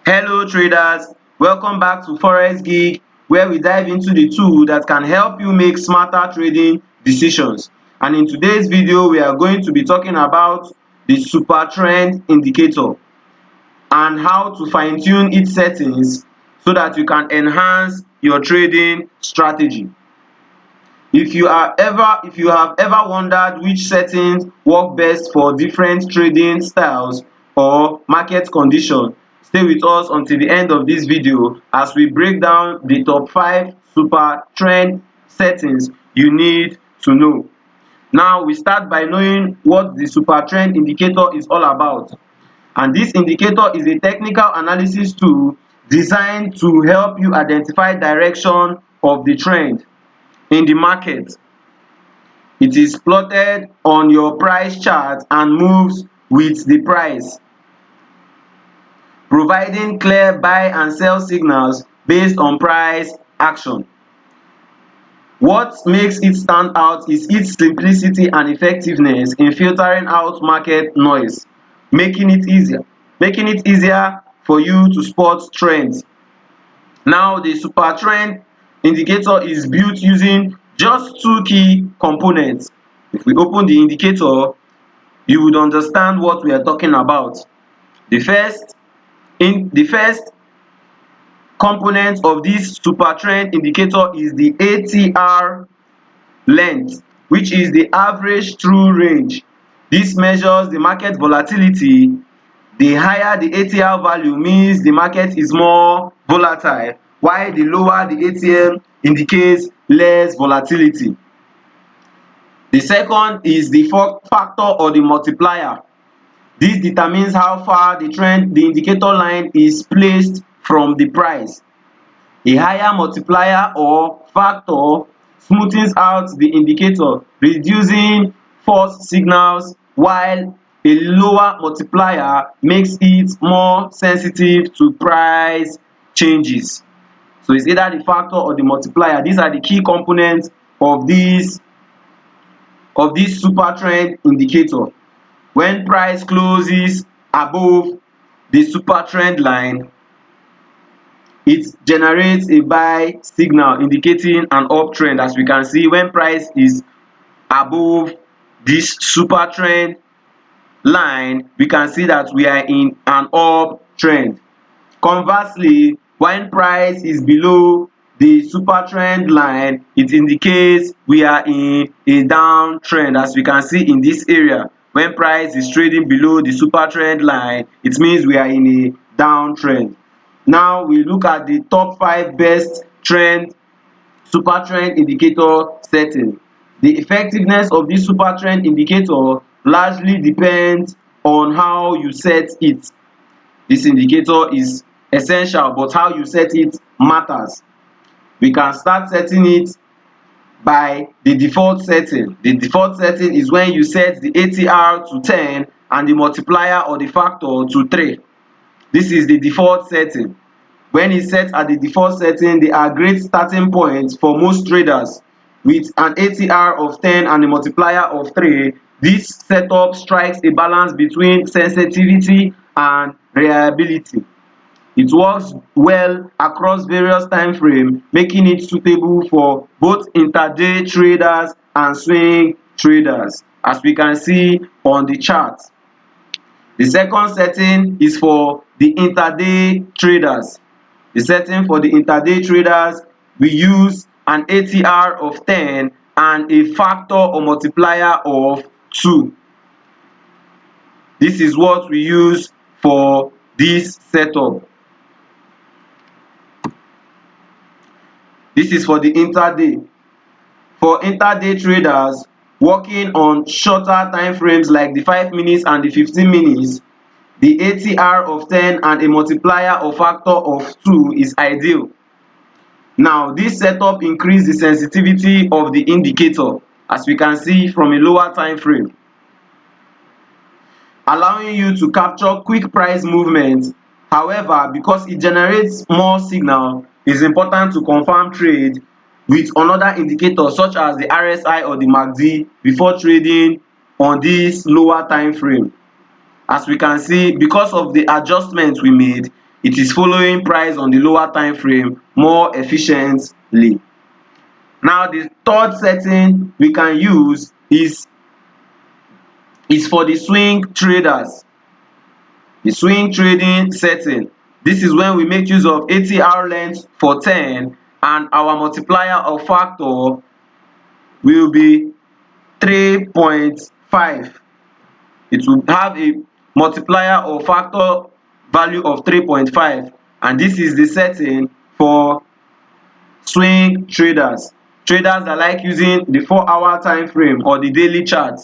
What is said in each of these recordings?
Hello traders, welcome back to Forex Geek, where we dive into the tool that can help you make smarter trading decisions. And in today's video, we are going to be talking about the Supertrend indicator and how to fine-tune its settings so that you can enhance your trading strategy. If you have ever wondered which settings work best for different trading styles or market conditions, stay with us until the end of this video as we break down the top 5 super trend settings you need to know. Now we start by knowing what the super trend indicator is all about. And this indicator is a technical analysis tool designed to help you identify direction of the trend in the market. It is plotted on your price chart and moves with the price, providing clear buy and sell signals based on price action. What makes it stand out is its simplicity and effectiveness in filtering out market noise, making it easier for you to spot trends. Now, the super trend indicator is built using just two key components. If we open the indicator, you would understand what we are talking about. The first component of this super trend indicator is the ATR length, which is the average true range. This measures the market volatility. The higher the ATR value means the market is more volatile, while the lower the ATM indicates less volatility. The second is the factor or the multiplier. This determines how far the indicator line is placed from the price. A higher multiplier or factor smoothens out the indicator, reducing false signals, while a lower multiplier makes it more sensitive to price changes. So it's either the factor or the multiplier. These are the key components of this super trend indicator. When price closes above the super trend line, it generates a buy signal indicating an uptrend. As we can see, when price is above this super trend line, we can see that we are in an uptrend. Conversely, when price is below the super trend line, it indicates we are in a downtrend. As we can see in this area, when price is trading below the super trend line, it means we are in a downtrend. Now we look at the top 5 best super trend indicator setting. The effectiveness of this super trend indicator largely depends on how you set it. This indicator is essential, but how you set it matters. We can start setting it by the default setting. The default setting is when you set the ATR to 10 and the multiplier or the factor to 3. This is the default setting. When it's set at the default setting, they are great starting points for most traders. With an ATR of 10 and a multiplier of 3, this setup strikes a balance between sensitivity and reliability. It works well across various time frames, making it suitable for both intraday traders and swing traders, as we can see on the chart. The second setting is for the intraday traders. The setting for the intraday traders, we use an ATR of 10 and a factor or multiplier of 2. This is what we use for this setup. This is for the intraday. For intraday traders working on shorter time frames like the 5 minutes and the 15 minutes, the ATR of 10 and a multiplier or factor of 2 is ideal. Now, this setup increases the sensitivity of the indicator, as we can see from a lower time frame, allowing you to capture quick price movement. However, because it generates more signal, it's important to confirm trade with another indicator such as the RSI or the MACD before trading on this lower time frame. As we can see, because of the adjustments we made, it is following price on the lower time frame more efficiently. Now the third setting we can use is for the swing traders. The swing trading setting. This is when we make use of ATR length for 10 and our multiplier or factor will be 3.5. It will have a multiplier or factor value of 3.5, and this is the setting for swing traders. Traders that like using the 4-hour time frame or the daily chart.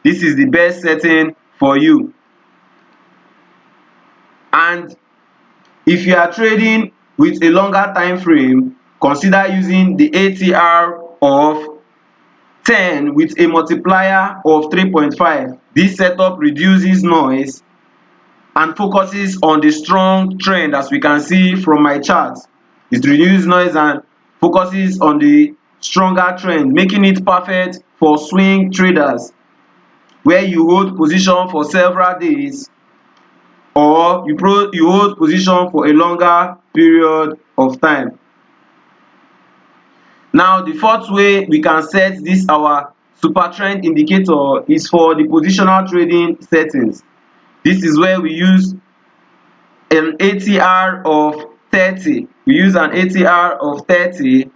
This is the best setting for you. And if you are trading with a longer time frame, consider using the ATR of 10 with a multiplier of 3.5. This setup reduces noise and focuses on the strong trend, as we can see from my chart. It reduces noise and focuses on the stronger trend, making it perfect for swing traders where you hold position for several days or you hold position for a longer period of time. Now the fourth way we can set this our Supertrend indicator is for the positional trading settings. This is where we use an ATR of 30. We use an ATR of 30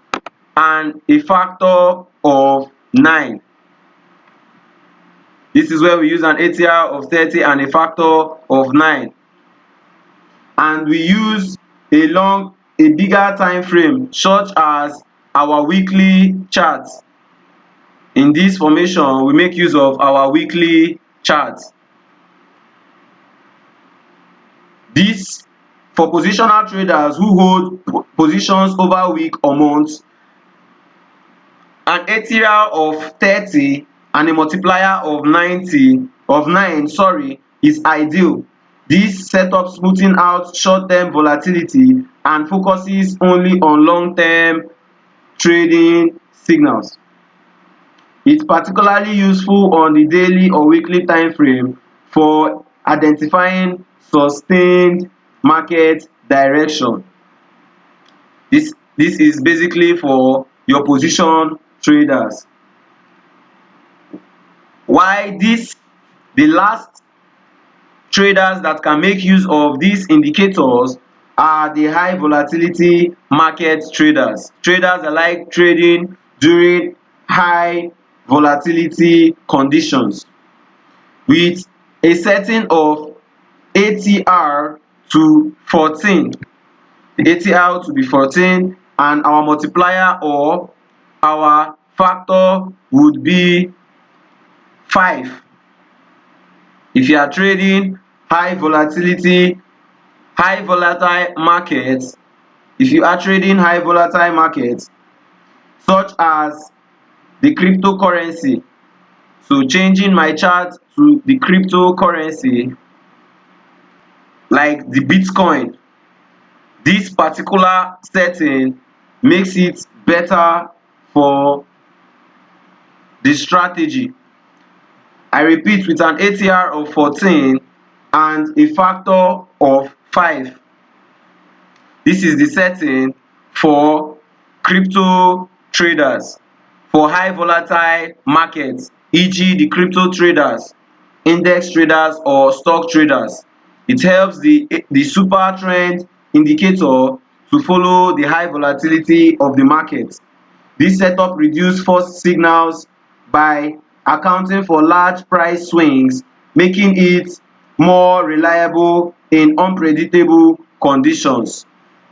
and a factor of 9. This is where we use an ATR of 30 and a factor of 9. And we use a bigger time frame such as our weekly chart. In this formation, we make use of our weekly chart. This for positional traders who hold positions over week or months. An ATR of 30 and a multiplier of 9 is ideal. This setup smoothing out short-term volatility and focuses only on long-term trading signals. It's particularly useful on the daily or weekly time frame for identifying sustained market direction. This is basically for your position traders. Why the last traders that can make use of these indicators are the high volatility market traders. Traders that like trading during high volatility conditions with a setting of ATR to 14. The ATR to be 14 and our multiplier or our factor would be 5. If you are trading high volatile markets, such as the cryptocurrency, so changing my chart to the cryptocurrency like the Bitcoin, this particular setting makes it better for the strategy. I repeat, with an ATR of 14 and a factor of 5. This is the setting for crypto traders for high volatile markets, e.g. the crypto traders, index traders or stock traders. It helps the Supertrend indicator to follow the high volatility of the market. This setup reduces false signals by accounting for large price swings, making it more reliable in unpredictable conditions.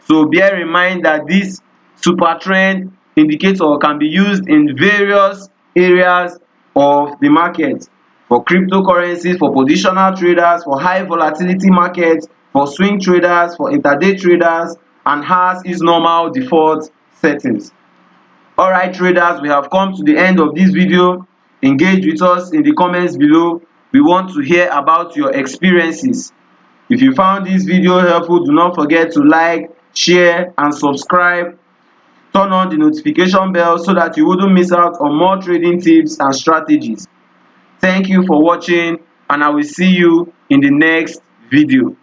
So bear in mind that this Supertrend indicator can be used in various areas of the market, for cryptocurrencies, for positional traders, for high volatility markets, for swing traders, for intraday traders, and has its normal default settings. Alright traders, we have come to the end of this video. Engage with us in the comments below. We want to hear about your experiences. If you found this video helpful, do not forget to like, share and subscribe. Turn on the notification bell so that you wouldn't miss out on more trading tips and strategies. Thank you for watching, and I will see you in the next video.